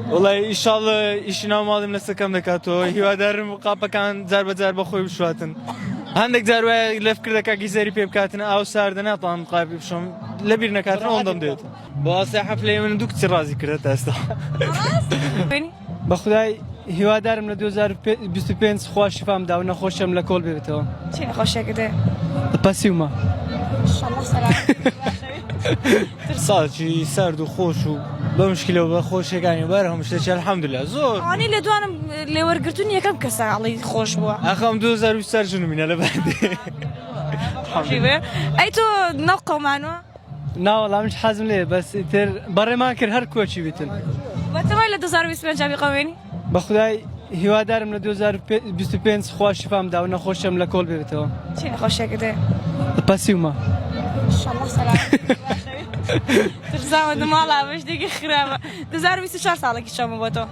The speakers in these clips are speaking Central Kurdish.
والله ان شاء الله ئیشی ماڵیم لەسەر کەم دەکاتەوە هیوادارم قاپەکان جار بەجار بەخۆی بشواتن هەندێک جار وایە لەف کردەکە گیزەری پێ بکاتن ئاو ساردە ناتوانم قاپی بشۆم لەبیر نەکاتن ئەوەم دەمدەوێت بۆ ئاسای حەفلەی من دوو کچی ڕازی کردێت ئێستا بەخدای هیوادارم لە 2025 خوا شیفام دا و نەخۆشم لە کۆڵ بێتەوە چی نەخۆشیەکە دێ؟ پەسیومە ساڵی سارد و خۆش و بە مشکلەوە بە خۆشیەکانی بەر هەموو شتێکی الحەمدوللا زۆر ئەوانەی لە دوانم لێوەرگرتوون یەکەم کەسە ئەڵی خۆش بووە ئەخەم 2020 ژنومینە لە بەردێ ئەی تۆ نەو قەومانوە؟ ناوەڵامش حەزم لێ بەس تر بەڕێمان کرد هەر کۆچی بیتن بەتەوای لە 2025 قەوێنی؟ بەخدای هیوادارم لە 2025 خوا شیفام دا و نەخۆشم لە کۆڵ بێتەوە چی نەخۆشیەکە دێ؟ پەسیومە ترساوە دماڵا بە شتێکی خراپە 2024 ساڵێکی چۆمە بۆ تۆ؟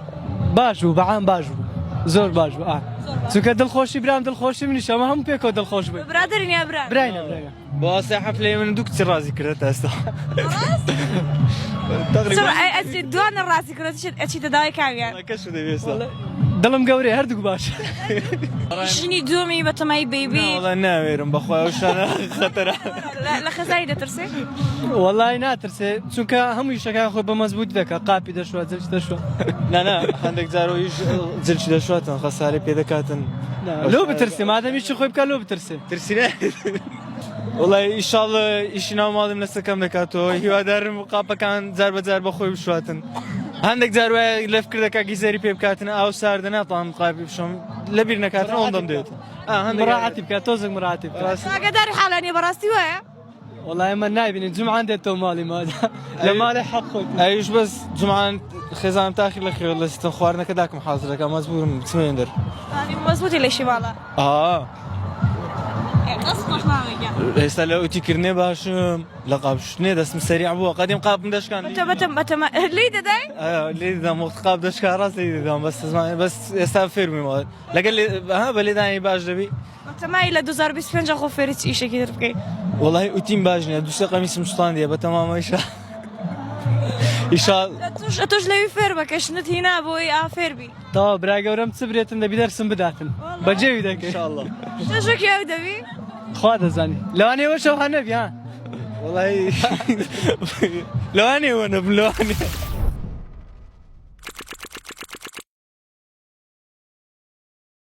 باش بوو بەعام باش بوو زۆر باش بوو چونکە دڵخۆشی برام دڵخۆشی منیش ئەمە هەموو پێکەوە دڵخۆش بووین برادرین یا برا؟ براینە بۆ ئاسای حەفلەی من دوو کچی ڕازی کردێت ئێستا دوانە ڕاستی کردێت ئەچیتە داوای کامیان کەس دەبێستا دڵم گەورەی هەردوو باش ژنی دومی بە تەمای بەیبی وڵای ناوێرم بەخوا ئەو شانە خەتەرە لە خەزایی دەترسێ؟ وەڵای ناترسێ چونکە هەموو شەکان خۆی بە مەزبوط دەکە قاپی دەشوات جلچ دەشوات نانا هەندێک جارەوەیش جلچی دەشواتن خەساری پێ دەکاتن لۆ بترسێ مادەمیشی خۆی بکە لۆ بترسێ ترسینە وڵای ئیشاڵە ئیشی ناو ماڵیم لەسەر کەم دەکاتەوە هیوادارم قاپەکان جار بەجار بەخۆی بشواتن هەندێک جار وایە لەف کردەکە گیزەری پێ بکاتن ئاو ساردە ناتوانم قاپی بشۆم لەبیر نەکاتن ئەوەم دەمدەوێت مراعاتی بکە تۆزێک مراعاتی بکە ئاگاداری حاڵانیە بەڕاستی وایە؟ وڵای من نایبینین جمعان دێتەوە ماڵی مادا لە ماڵی حەق خۆت ئەویش بەس جمعان خێزانم تاخیر لە خێوە لە ستن خواردنەکە داکەم حازرەکە مەزبورم بچمێن دەر مەزبوطی لەشی باڵە ئێستا لە ئوتیکردنێ باشم لە قاپشتنێ دەستم سەریع بووە قەدیم قاپم دەشکان بەتەمە لی دەدای؟ لێ دەدام وەخت قاپ دەشکا ڕاست لێ دەدام بەس ئێستا فێرمیمەوە لەگەل بە لێدانی باش دەبی بەتەمای لە 2025 خۆ فێری ئیشێکی دەر بکەیت وڵای ئوتیم باش نییە دووسێ قەمیسم سوستاندیە بە تەمامەیشە تۆش لەوی فێر بە کەشنت هینا بۆی ئافێربی تەوا برای گەورەم چ برێتن دەبی دەرسم بداتن بەجێوی دەکەی ئینشاءالله شەژێکی ئەو دەبی؟ خوا دەزانی لەوانەیەوە شەو هەنەبی ها وڵای لەوانێ وەنە لەوانێ